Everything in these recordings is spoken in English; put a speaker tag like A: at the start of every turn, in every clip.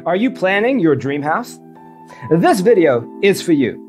A: Are you planning your dream house? This video is for you.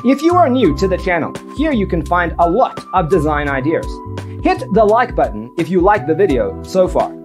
A: If you are new to the channel, here you can find a lot of design ideas. Hit the like button if you like the video so far.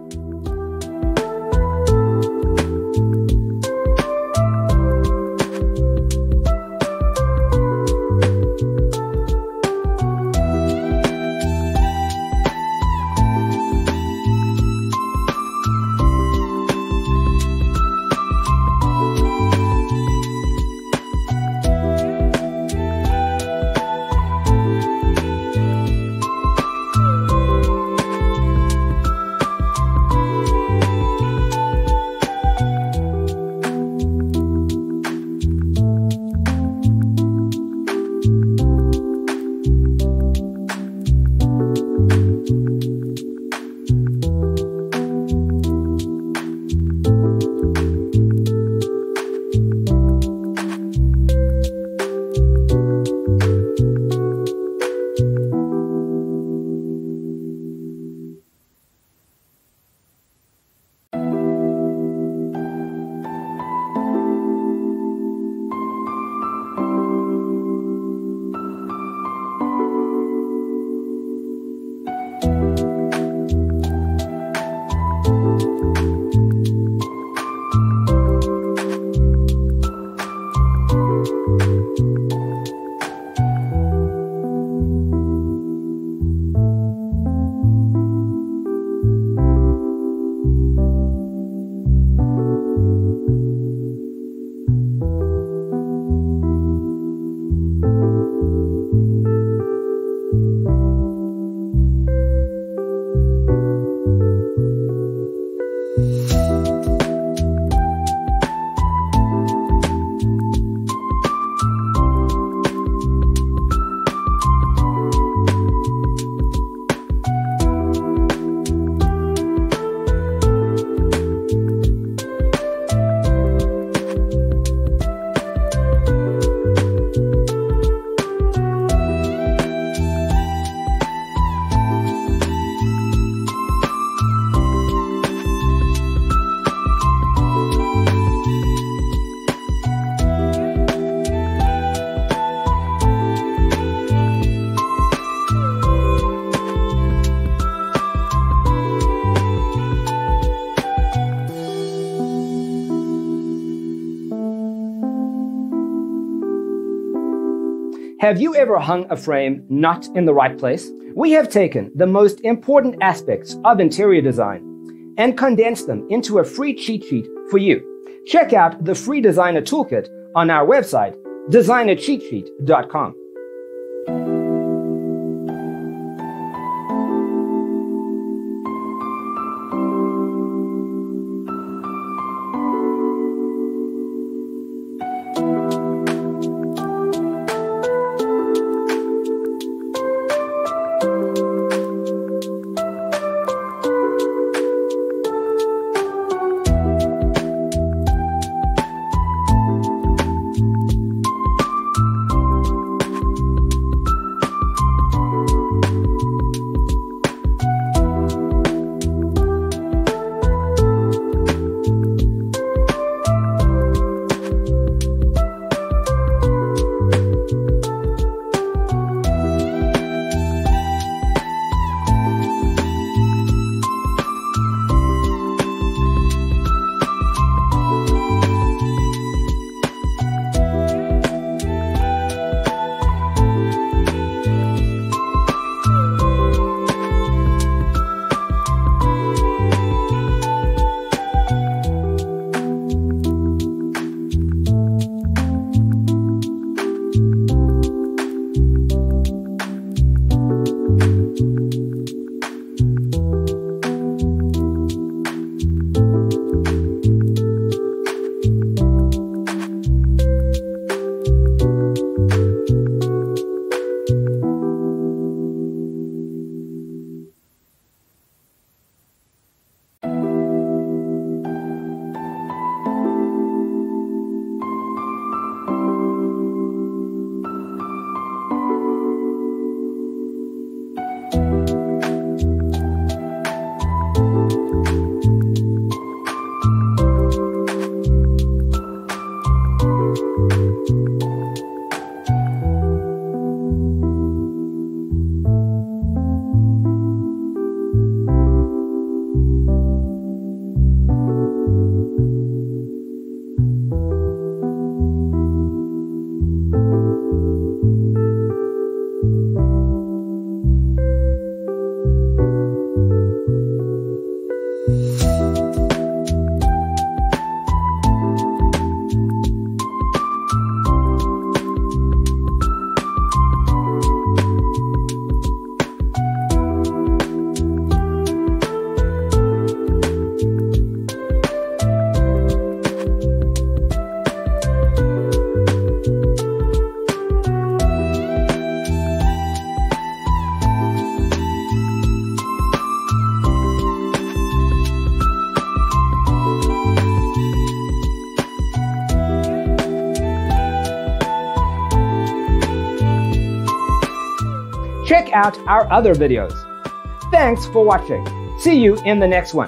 A: Have you ever hung a frame not in the right place? We have taken the most important aspects of interior design and condensed them into a free cheat sheet for you. Check out the free designer toolkit on our website, designercheatsheet.com. Check out our other videos. Thanks for watching. See you in the next one.